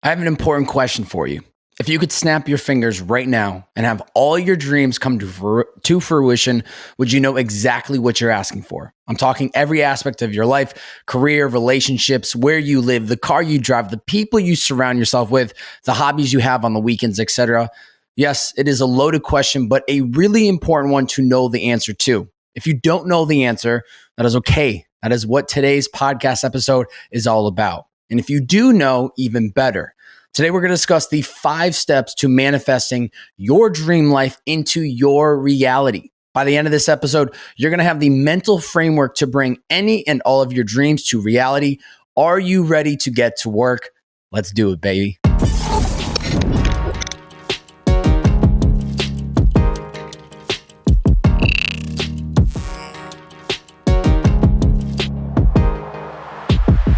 I have an important question for you. If you could snap your fingers right now and have all your dreams come to fruition, would you know exactly what you're asking for? I'm talking every aspect of your life, career, relationships, where you live, the car you drive, the people you surround yourself with, the hobbies you have on the weekends, etc. Yes, it is a loaded question, but a really important one to know the answer to. If you don't know the answer, that is okay. That is what today's podcast episode is all about. And if you do know, even better. Today, we're going to discuss the 5 steps to manifesting your dream life into your reality. By the end of this episode, you're going to have the mental framework to bring any and all of your dreams to reality. Are you ready to get to work? Let's do it, baby.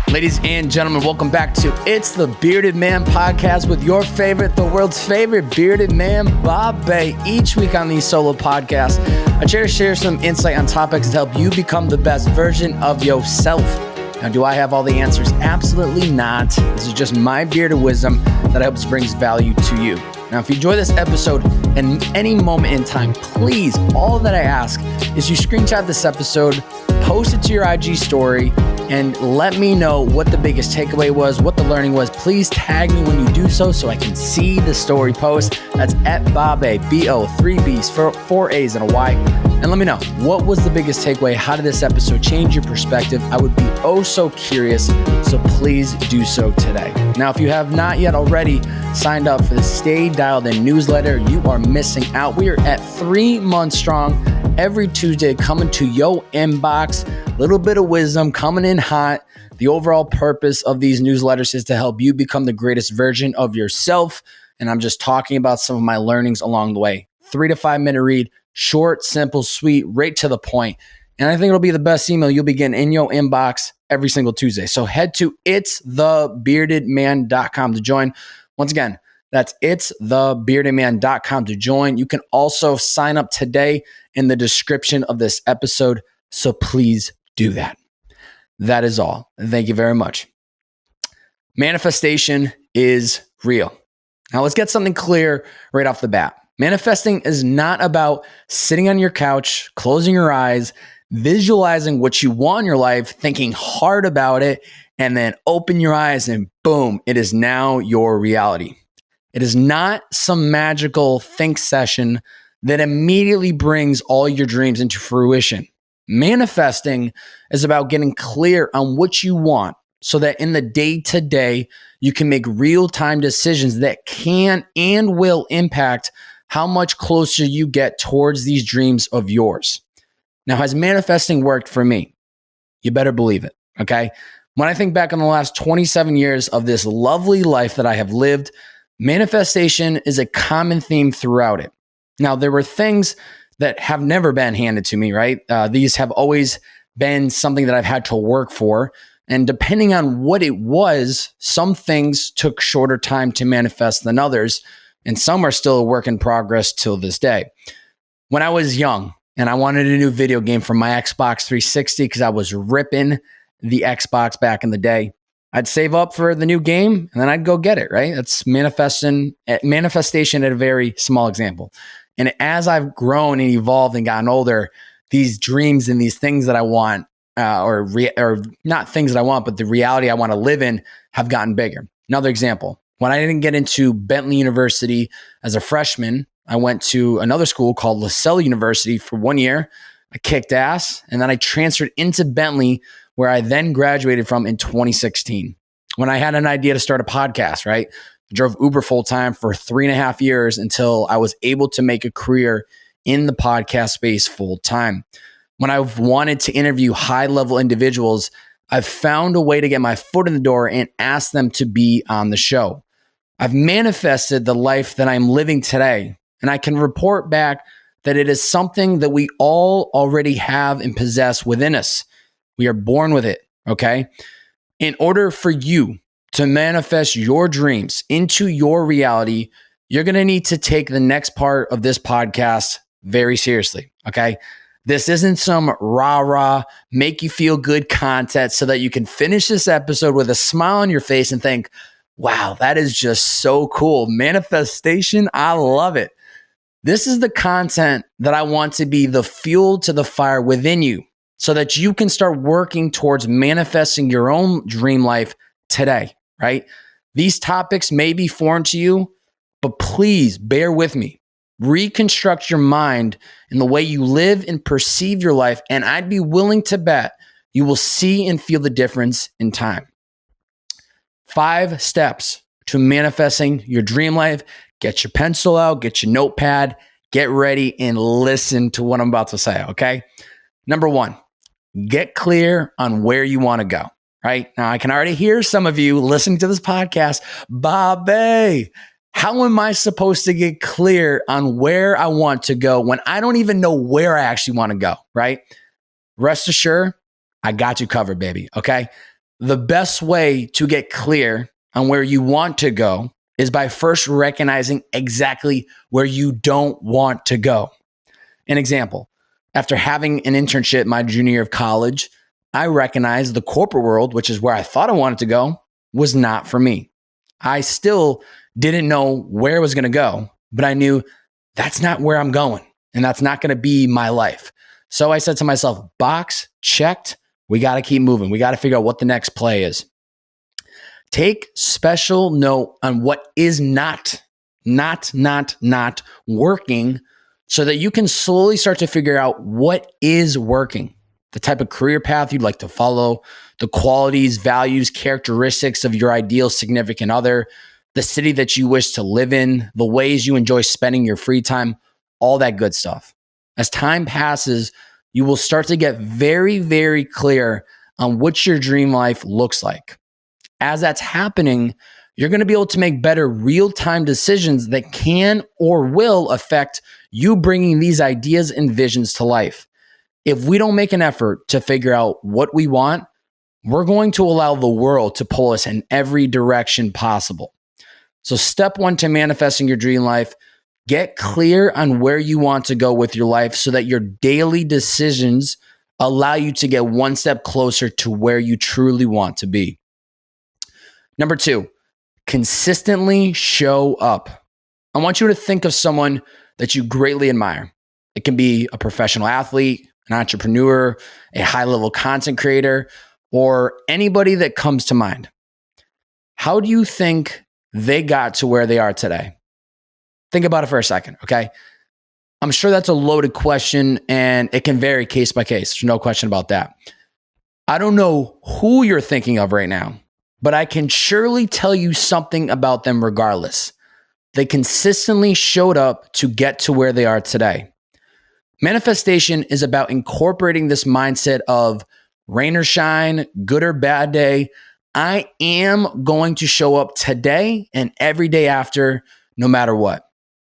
Ladies and gentlemen, welcome back to It's the Bearded Man podcast with your favorite, the world's favorite bearded man, Bob Bay. Each week on these solo podcasts, I try to share some insight on topics to help you become the best version of yourself. Now, do I have all the answers? Absolutely not. This is just my bearded wisdom that helps brings value to you. Now, if you enjoy this episode in any moment in time, please, all that I ask is you screenshot this episode, post it to your IG story, and let me know what the biggest takeaway was, what the learning was. Please tag me when you do so I can see the story post. That's at Bobae, B-O, 3 B's, 4 A's and a Y. And let me know, what was the biggest takeaway? How did this episode change your perspective? I would be oh so curious, so please do so today. Now, if you have not yet already signed up for the Stay Dialed In newsletter, you are missing out. We are at 3 months strong. Every Tuesday coming to your inbox, little bit of wisdom coming in hot. The overall purpose of these newsletters is to help you become the greatest version of yourself. And I'm just talking about some of my learnings along the way. 3 to 5 minute read, short, simple, sweet, right to the point. And I think it'll be the best email you'll be getting in your inbox every single Tuesday. So head to itsthebeardedman.com to join. Once again, that's itsthebeardedman.com to join. You can also sign up today in the description of this episode. So please do that. That is all. Thank you very much. Manifestation is real. Now let's get something clear right off the bat. Manifesting is not about sitting on your couch, closing your eyes, visualizing what you want in your life, thinking hard about it, and then open your eyes and boom, it is now your reality. It is not some magical think session that immediately brings all your dreams into fruition. Manifesting is about getting clear on what you want so that in the day-to-day, you can make real-time decisions that can and will impact how much closer you get towards these dreams of yours. Now, has manifesting worked for me? You better believe it, okay? When I think back on the last 27 years of this lovely life that I have lived, manifestation is a common theme throughout it. Now, there were things that have never been handed to me, right? These have always been something that I've had to work for. And depending on what it was, some things took shorter time to manifest than others. And some are still a work in progress till this day. When I was young and I wanted a new video game for my Xbox 360 because I was ripping the Xbox back in the day, I'd save up for the new game and then I'd go get it, right? That's manifestation at a very small example. And as I've grown and evolved and gotten older, these dreams and these things that I want, or not things that I want, but the reality I want to live in have gotten bigger. Another example, when I didn't get into Bentley University as a freshman, I went to another school called LaSalle University for 1 year. I kicked ass, and then I transferred into Bentley, where I then graduated from in 2016. When I had an idea to start a podcast, right? I drove Uber full-time for 3.5 years until I was able to make a career in the podcast space full-time. When I've wanted to interview high-level individuals, I've found a way to get my foot in the door and ask them to be on the show. I've manifested the life that I'm living today, and I can report back that it is something that we all already have and possess within us. We are born with it, okay? In order for you to manifest your dreams into your reality, you're going to need to take the next part of this podcast very seriously, okay? This isn't some rah-rah, make you feel good content so that you can finish this episode with a smile on your face and think, Wow, that is just so cool. Manifestation, I love it. This is the content that I want to be the fuel to the fire within you so that you can start working towards manifesting your own dream life today, right? These topics may be foreign to you, but please bear with me. Reconstruct your mind in the way you live and perceive your life, and I'd be willing to bet you will see and feel the difference in time. 5 steps to manifesting your dream life. Get your pencil out, get your notepad, get ready, and listen to what I'm about to say, okay? Number 1, get clear on where you want to go, right? Now, I can already hear some of you listening to this podcast. Bobby, how am I supposed to get clear on where I want to go when I don't even know where I actually want to go, right? Rest assured, I got you covered, baby, okay? The best way to get clear on where you want to go is by first recognizing exactly where you don't want to go. An example, after having an internship my junior year of college, I recognized the corporate world, which is where I thought I wanted to go, was not for me. I still didn't know where I was going to go, but I knew that's not where I'm going and that's not going to be my life. So I said to myself, box checked. We got to keep moving. We got to figure out what the next play is. Take special note on what is not working so that you can slowly start to figure out what is working, the type of career path you'd like to follow, the qualities, values, characteristics of your ideal significant other, the city that you wish to live in, the ways you enjoy spending your free time, all that good stuff. As time passes, you will start to get very, very clear on what your dream life looks like. As that's happening, you're going to be able to make better real-time decisions that can or will affect you bringing these ideas and visions to life. If we don't make an effort to figure out what we want, we're going to allow the world to pull us in every direction possible. So step 1 to manifesting your dream life, get clear on where you want to go with your life so that your daily decisions allow you to get one step closer to where you truly want to be. Number 2, consistently show up. I want you to think of someone that you greatly admire. It can be a professional athlete, an entrepreneur, a high-level content creator, or anybody that comes to mind. How do you think they got to where they are today? Think about it for a second, okay? I'm sure that's a loaded question and it can vary case by case. There's no question about that. I don't know who you're thinking of right now, but I can surely tell you something about them regardless. They consistently showed up to get to where they are today. Manifestation is about incorporating this mindset of rain or shine, good or bad day. I am going to show up today and every day after, no matter what.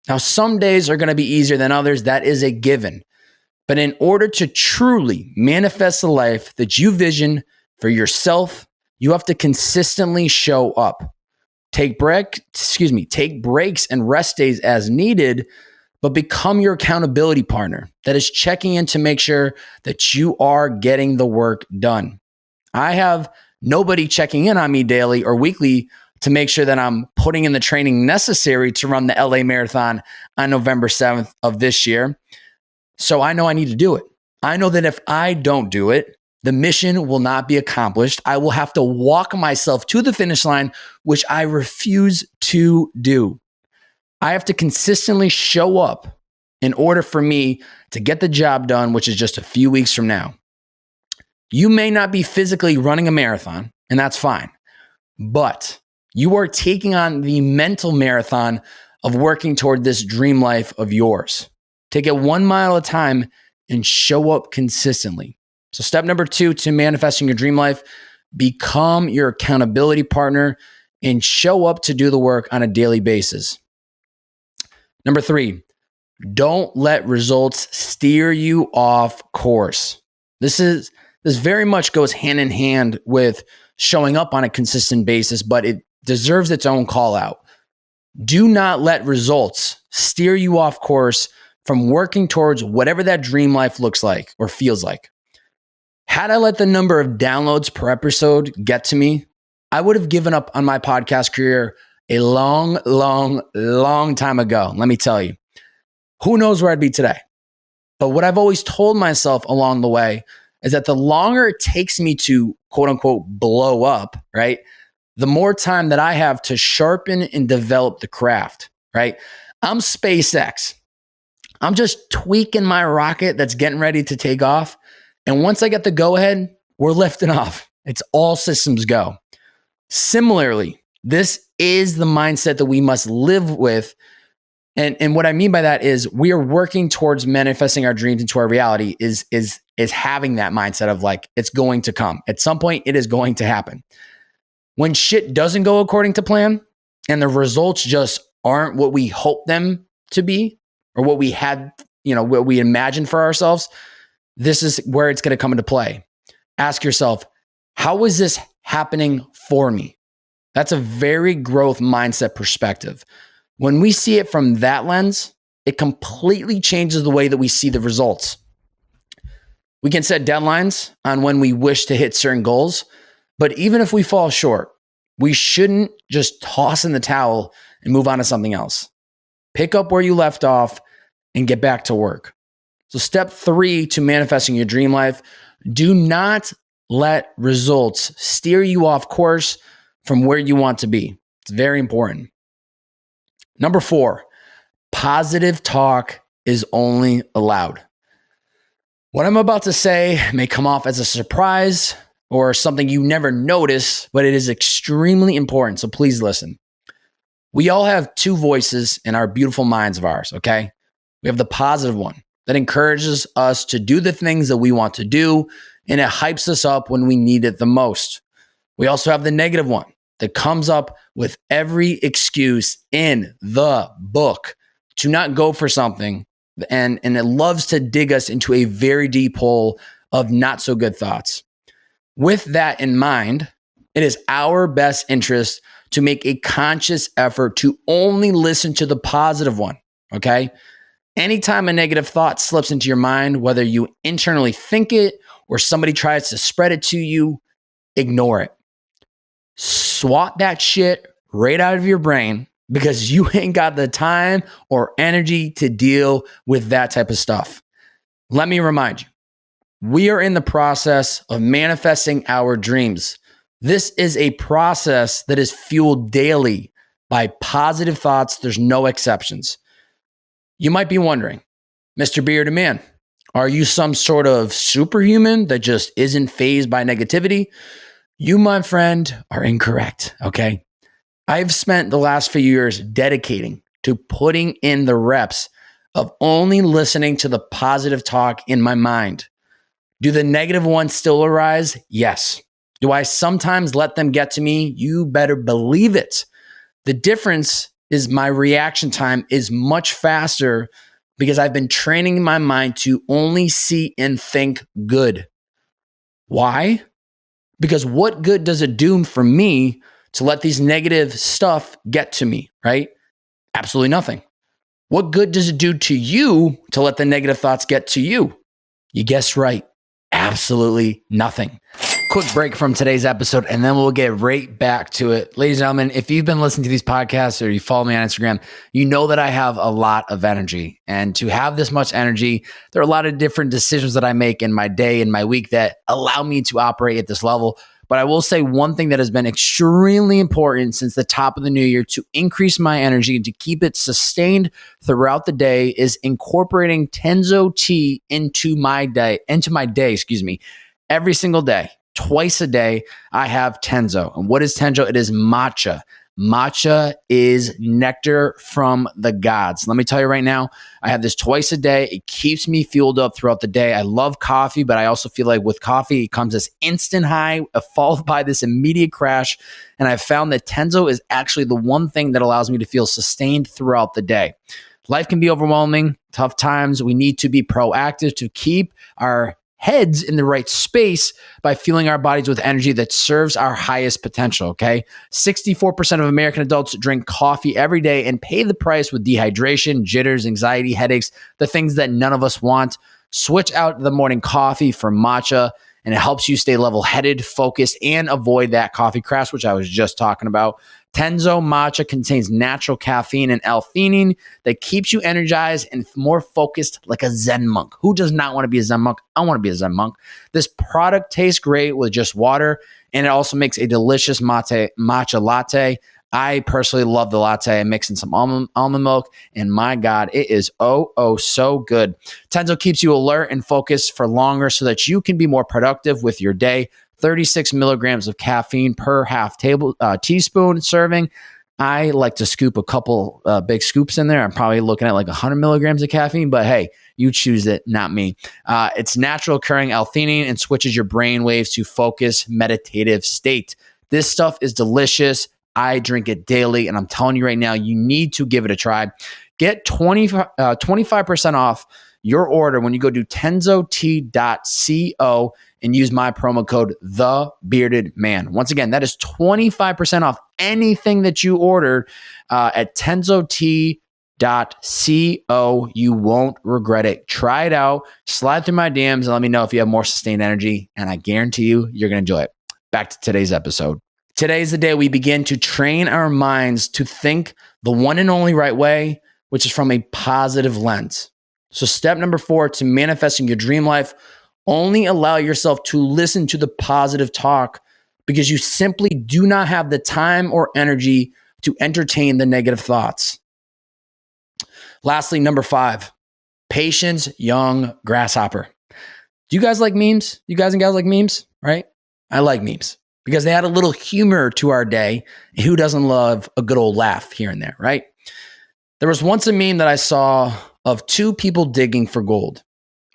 Now, some days are going to be easier than others. That is a given. But in order to truly manifest the life that you vision for yourself, you have to consistently show up. Take breaks and rest days as needed, but become your accountability partner that is checking in to make sure that you are getting the work done. I have nobody checking in on me daily or weekly to make sure that I'm putting in the training necessary to run the LA Marathon on November 7th of this year. So I know I need to do it. I know that if I don't do it, the mission will not be accomplished. I will have to walk myself to the finish line, which I refuse to do. I have to consistently show up in order for me to get the job done, which is just a few weeks from now. You may not be physically running a marathon, and that's fine, but you are taking on the mental marathon of working toward this dream life of yours. Take it 1 mile at a time and show up consistently. So step number 2 to manifesting your dream life, become your accountability partner and show up to do the work on a daily basis. Number 3, don't let results steer you off course. This very much goes hand in hand with showing up on a consistent basis, but it deserves its own call out. Do not let results steer you off course from working towards whatever that dream life looks like or feels like. Had I let the number of downloads per episode get to me, I would have given up on my podcast career a long, long, long time ago. Let me tell you, who knows where I'd be today? But what I've always told myself along the way is that the longer it takes me to quote unquote blow up, right? The more time that I have to sharpen and develop the craft, right? I'm SpaceX. I'm just tweaking my rocket that's getting ready to take off. And once I get the go ahead, we're lifting off. It's all systems go. Similarly, this is the mindset that we must live with. And what I mean by that is we are working towards manifesting our dreams into our reality is having that mindset of like, it's going to come. At some point, it is going to happen. When shit doesn't go according to plan and the results just aren't what we hope them to be or what we had, what we imagined for ourselves, this is where it's going to come into play. Ask yourself, how is this happening for me? That's a very growth mindset perspective. When we see it from that lens, it completely changes the way that we see the results. We can set deadlines on when we wish to hit certain goals, but even if we fall short, we shouldn't just toss in the towel and move on to something else. Pick up where you left off and get back to work. So step 3 to manifesting your dream life, do not let results steer you off course from where you want to be. It's very important. Number 4, positive talk is only allowed. What I'm about to say may come off as a surprise or something you never notice, but it is extremely important. So please listen. We all have 2 voices in our beautiful minds of ours, okay? We have the positive one that encourages us to do the things that we want to do, and it hypes us up when we need it the most. We also have the negative one that comes up with every excuse in the book to not go for something, and it loves to dig us into a very deep hole of not so good thoughts. With that in mind, it is our best interest to make a conscious effort to only listen to the positive one, okay? Anytime a negative thought slips into your mind, whether you internally think it or somebody tries to spread it to you, ignore it. Swat that shit right out of your brain because you ain't got the time or energy to deal with that type of stuff. Let me remind you, we are in the process of manifesting our dreams. This is a process that is fueled daily by positive thoughts. There's no exceptions. You might be wondering, Mr. Bearded Man, are you some sort of superhuman that just isn't fazed by negativity? You, my friend, are incorrect, okay? I've spent the last few years dedicating to putting in the reps of only listening to the positive talk in my mind. Do the negative ones still arise? Yes. Do I sometimes let them get to me? You better believe it. The difference is my reaction time is much faster because I've been training my mind to only see and think good. Why? Because what good does it do for me to let these negative stuff get to me, right? Absolutely nothing. What good does it do to you to let the negative thoughts get to you? You guessed right. Absolutely nothing. Quick break from today's episode, and then we'll get right back to it. Ladies and gentlemen, if you've been listening to these podcasts or you follow me on Instagram, you know that I have a lot of energy. And to have this much energy, there are a lot of different decisions that I make in my day and my week that allow me to operate at this level. But I will say one thing that has been extremely important since the top of the new year to increase my energy and to keep it sustained throughout the day is incorporating Tenzo tea into my day, every single day. Twice a day, I have Tenzo. And what is Tenzo? It is matcha. Matcha is nectar from the gods. Let me tell you right now, I have this twice a day. It keeps me fueled up throughout the day. I love coffee, but I also feel like with coffee, it comes this instant high, followed by this immediate crash. And I've found that Tenzo is actually the one thing that allows me to feel sustained throughout the day. Life can be overwhelming, tough times. We need to be proactive to keep our heads in the right space by fueling our bodies with energy that serves our highest potential, okay? 64% of American adults drink coffee every day and pay the price with dehydration, jitters, anxiety, headaches, the things that none of us want. Switch out the morning coffee for matcha and it helps you stay level-headed, focused, and avoid that coffee crash, which I was just talking about. Tenzo Matcha contains natural caffeine and L-theanine that keeps you energized and more focused like a Zen monk. Who does not want to be a Zen monk? I want to be a Zen monk. This product tastes great with just water, and it also makes a delicious matcha latte. I personally love the latte. I mix in some almond milk, and my God, it is so good. Tenzo keeps you alert and focused for longer so that you can be more productive with your day. 36 milligrams of caffeine per half teaspoon serving. I like to scoop a couple big scoops in there. I'm probably looking at like 100 milligrams of caffeine, but hey, you choose it, not me. It's natural occurring L-theanine and switches your brain waves to focus meditative state. This stuff is delicious. I drink it daily, and I'm telling you right now, you need to give it a try. Get 25% off your order when you go to tenzot.co and use my promo code TheBeardedMan. Once again, that is 25% off anything that you ordered at tenzot.co. You won't regret it. Try it out. Slide through my DMs and let me know if you have more sustained energy, and I guarantee you, you're going to enjoy it. Back to today's episode. Today is the day we begin to train our minds to think the one and only right way, which is from a positive lens. So step number 4 to manifesting your dream life, only allow yourself to listen to the positive talk because you simply do not have the time or energy to entertain the negative thoughts. Lastly, number 5, patience, young grasshopper. Do you guys like memes? You guys and gals like memes, right? I like memes because they add a little humor to our day. Who doesn't love a good old laugh here and there, right? There was once a meme that I saw of 2 people digging for gold.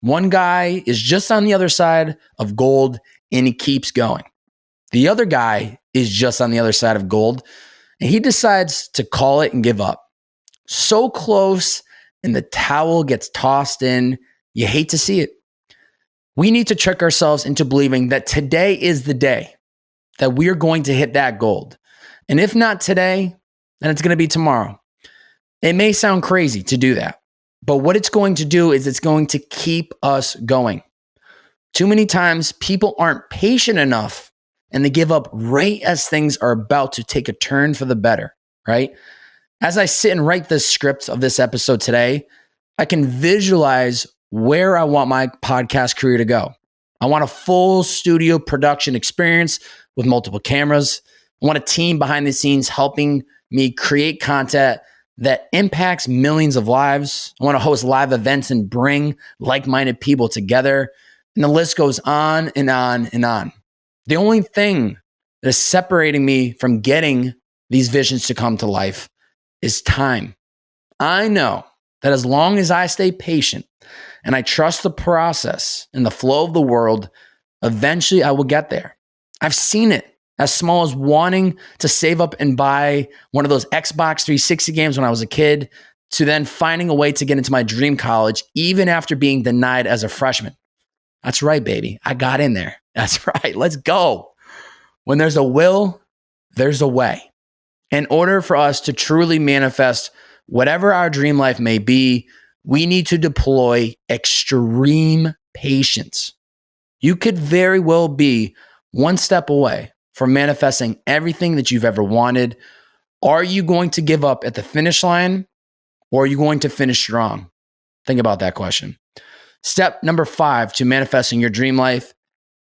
One guy is just on the other side of gold and he keeps going. The other guy is just on the other side of gold and he decides to call it and give up. So close, and the towel gets tossed in. You hate to see it. We need to trick ourselves into believing that today is the day that we are going to hit that gold. And if not today, then it's going to be tomorrow. It may sound crazy to do that, but what it's going to do is it's going to keep us going. Too many times people aren't patient enough and they give up right as things are about to take a turn for the better, right? As I sit and write the script of this episode today, I can visualize where I want my podcast career to go. I want a full studio production experience with multiple cameras. I want a team behind the scenes helping me create content that impacts millions of lives. I want to host live events and bring like-minded people together. And the list goes on and on and on. The only thing that is separating me from getting these visions to come to life is time. I know that as long as I stay patient and I trust the process and the flow of the world, eventually I will get there. I've seen it as small as wanting to save up and buy one of those Xbox 360 games when I was a kid, to then finding a way to get into my dream college, even after being denied as a freshman. That's right, baby. I got in there. That's right. Let's go. When there's a will, there's a way. In order for us to truly manifest whatever our dream life may be, we need to deploy extreme patience. You could very well be one step away from manifesting everything that you've ever wanted. Are you going to give up at the finish line, or are you going to finish strong? Think about that question. Step number 5 to manifesting your dream life: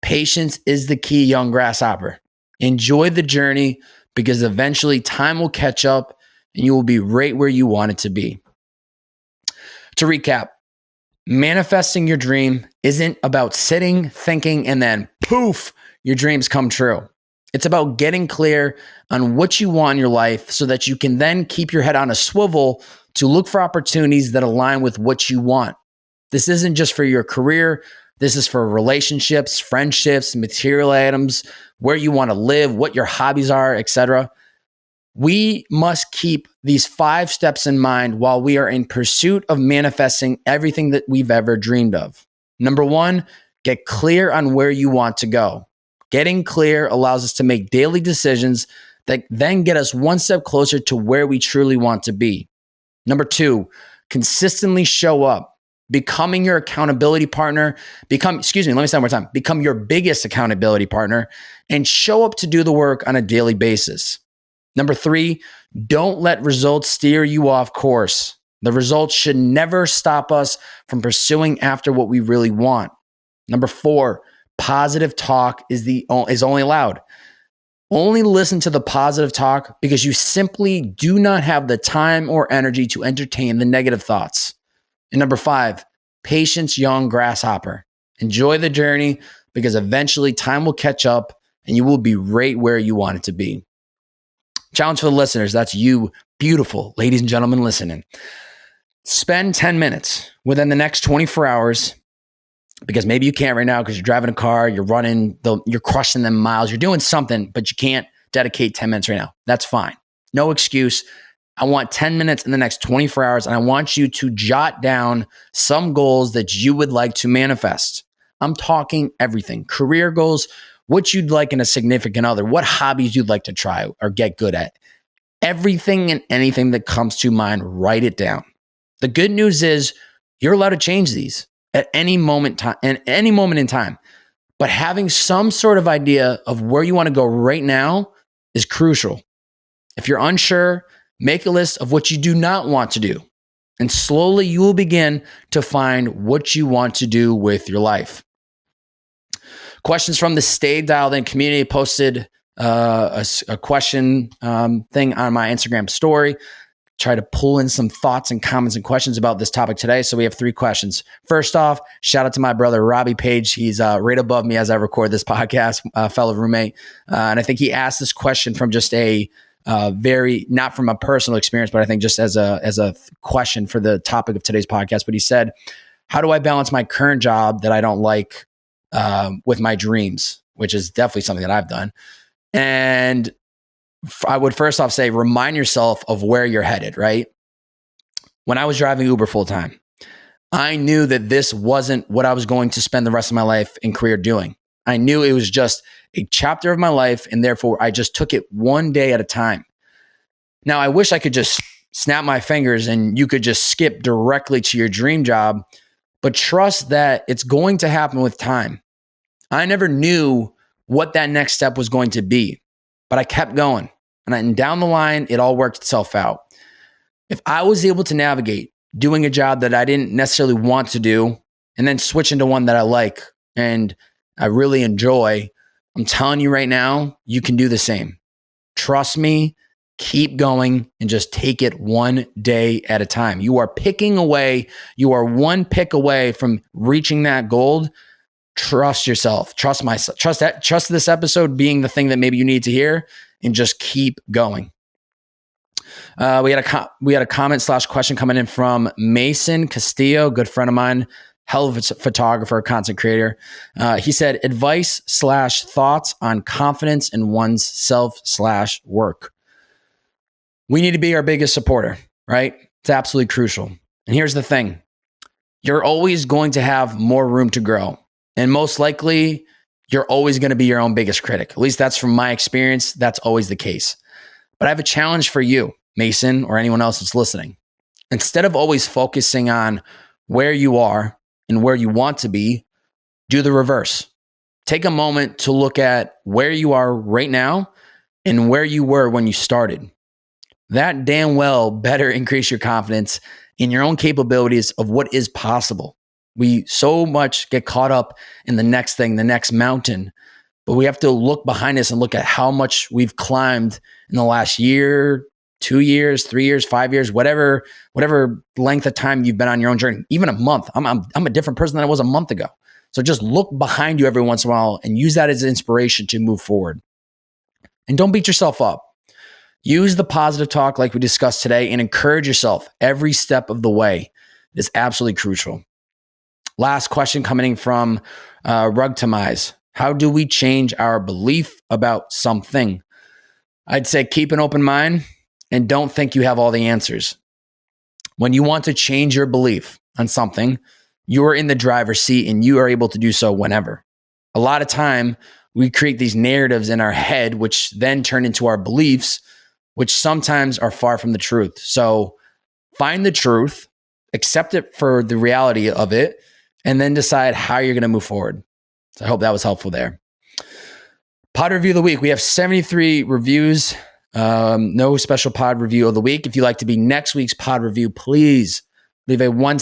patience is the key, young grasshopper. Enjoy the journey because eventually time will catch up and you will be right where you want it to be. To recap, manifesting your dream isn't about sitting, thinking, and then poof, your dreams come true. It's about getting clear on what you want in your life so that you can then keep your head on a swivel to look for opportunities that align with what you want. This isn't just for your career. This is for relationships, friendships, material items, where you want to live, what your hobbies are, etc. We must keep these 5 steps in mind while we are in pursuit of manifesting everything that we've ever dreamed of. Number 1, get clear on where you want to go. Getting clear allows us to make daily decisions that then get us one step closer to where we truly want to be. Number 2, consistently show up. becoming your accountability partner, let me say it one more time, become your biggest accountability partner and show up to do the work on a daily basis. Number 3, don't let results steer you off course. The results should never stop us from pursuing after what we really want. Number 4, positive talk is only allowed. Only listen to the positive talk because you simply do not have the time or energy to entertain the negative thoughts. And number 5, patience, young grasshopper. Enjoy the journey because eventually time will catch up and you will be right where you want it to be. Challenge for the listeners, that's you, beautiful ladies and gentlemen listening. Spend 10 minutes within the next 24 hours, because maybe you can't right now because you're driving a car, you're running, you're crushing them miles, you're doing something, but you can't dedicate 10 minutes right now. That's fine. No excuse. I want 10 minutes in the next 24 hours, and I want you to jot down some goals that you would like to manifest. I'm talking everything. Career goals, what you'd like in a significant other, what hobbies you'd like to try or get good at. Everything and anything that comes to mind, write it down. The good news is you're allowed to change these at any moment in time. But having some sort of idea of where you want to go right now is crucial. If you're unsure, make a list of what you do not want to do. And slowly you will begin to find what you want to do with your life. Questions from the Stay Dialed In community. Posted a question thing on my Instagram story. Try to pull in some thoughts and comments and questions about this topic today. So we have 3 questions. First off, shout out to my brother, Robbie Page. He's right above me as I record this podcast, fellow roommate. And I think he asked this question from just a very, not from a personal experience, but I think just as a question for the topic of today's podcast. But he said, how do I balance my current job that I don't like with my dreams, which is definitely something that I've done. And I would first off say, remind yourself of where you're headed, right? When I was driving Uber full time, I knew that this wasn't what I was going to spend the rest of my life and career doing. I knew it was just a chapter of my life, and therefore I just took it one day at a time. Now, I wish I could just snap my fingers and you could just skip directly to your dream job, but trust that it's going to happen with time. I never knew what that next step was going to be, but I kept going. And down the line, it all worked itself out. If I was able to navigate doing a job that I didn't necessarily want to do and then switch into one that I like and I really enjoy, I'm telling you right now, you can do the same. Trust me, keep going and just take it one day at a time. You are picking away. You are one pick away from reaching that goal. Trust yourself. Trust myself. Trust this episode being the thing that maybe you need to hear, and just keep going. We had a comment / question coming in from Mason Castillo, good friend of mine, hell of a photographer, content creator. He said, advice / thoughts on confidence in one's self / work. We need to be our biggest supporter, right? It's absolutely crucial. And here's the thing. You're always going to have more room to grow. And most likely, you're always going to be your own biggest critic. At least that's from my experience. That's always the case. But I have a challenge for you, Mason, or anyone else that's listening. Instead of always focusing on where you are and where you want to be, do the reverse. Take a moment to look at where you are right now and where you were when you started. That damn well better increase your confidence in your own capabilities of what is possible. We so much get caught up in the next thing, the next mountain, but we have to look behind us and look at how much we've climbed in the last year, 2 years, 3 years, 5 years, whatever length of time you've been on your own journey, even a month. I'm a different person than I was a month ago. So just look behind you every once in a while and use that as inspiration to move forward. And don't beat yourself up. Use the positive talk like we discussed today and encourage yourself every step of the way. It is absolutely crucial. Last question coming in from Rugtamize. How do we change our belief about something? I'd say keep an open mind and don't think you have all the answers. When you want to change your belief on something, you are in the driver's seat and you are able to do so whenever. A lot of time, we create these narratives in our head, which then turn into our beliefs, which sometimes are far from the truth. So find the truth accept it for the reality of it, and then decide how you're going to move forward. So I hope that was helpful there. Pod review of the week. We have 73 reviews. No special pod review of the week. If you'd like to be next week's pod review, please leave a one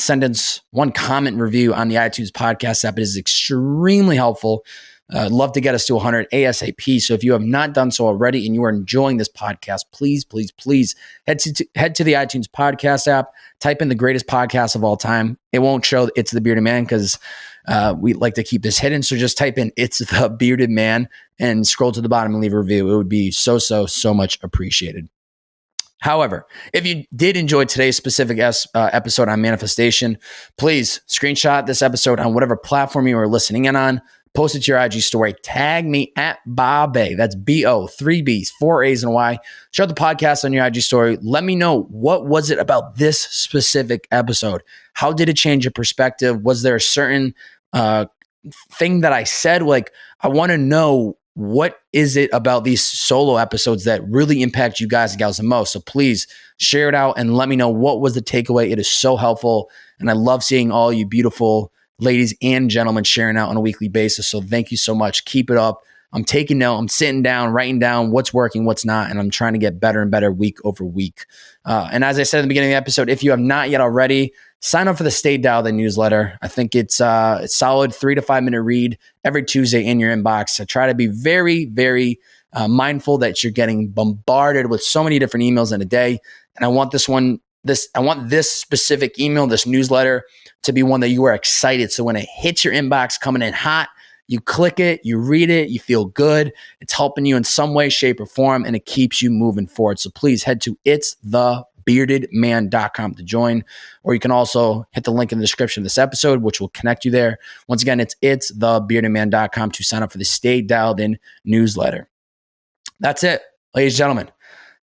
comment review on the iTunes podcast app. It is extremely helpful. I'd love to get us to 100 ASAP. So if you have not done so already and you are enjoying this podcast, please head to the iTunes podcast app, type in the greatest podcast of all time. It won't show It's the Bearded Man because we like to keep this hidden. So just type in It's the Bearded Man and scroll to the bottom and leave a review. It would be so much appreciated. However, if you did enjoy today's specific episode on manifestation, please screenshot this episode on whatever platform you are listening in on. Post it to your IG story. Tag me at Bob-A. That's B-O, 3 B's, 4 A's and a Y. Share the podcast on your IG story. Let me know, what was it about this specific episode? How did it change your perspective? Was there a certain thing that I said? Like, I want to know, what is it about these solo episodes that really impact you guys and gals the most? So please share it out and let me know what was the takeaway. It is so helpful. And I love seeing all you beautiful ladies and gentlemen sharing out on a weekly basis. So thank you so much. Keep it up. I'm taking note. I'm sitting down, writing down what's working, what's not, and I'm trying to get better and better week over week. And as I said at the beginning of the episode, if you have not yet already, sign up for the Stay Dialed newsletter. I think it's a solid 3 to 5 minute read every Tuesday in your inbox. I try to be very, very mindful that you're getting bombarded with so many different emails in a day. And I want this specific email, this newsletter, to be one that you are excited. So when it hits your inbox coming in hot, you click it, you read it, you feel good. It's helping you in some way, shape, or form, and it keeps you moving forward. So please head to itsthebeardedman.com to join, or you can also hit the link in the description of this episode, which will connect you there. Once again, it's itsthebeardedman.com to sign up for the Stay Dialed In newsletter. That's it, ladies and gentlemen.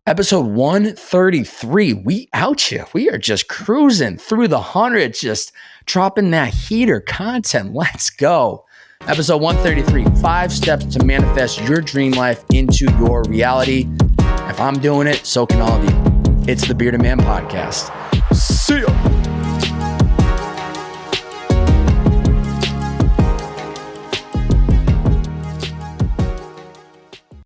Episode 133, we out here. We are just cruising through the hundreds, just dropping that heater content. Let's go. Episode 133, 5 steps to manifest your dream life into your reality. If I'm doing it, so can all of you. It's the Bearded Man Podcast. See ya.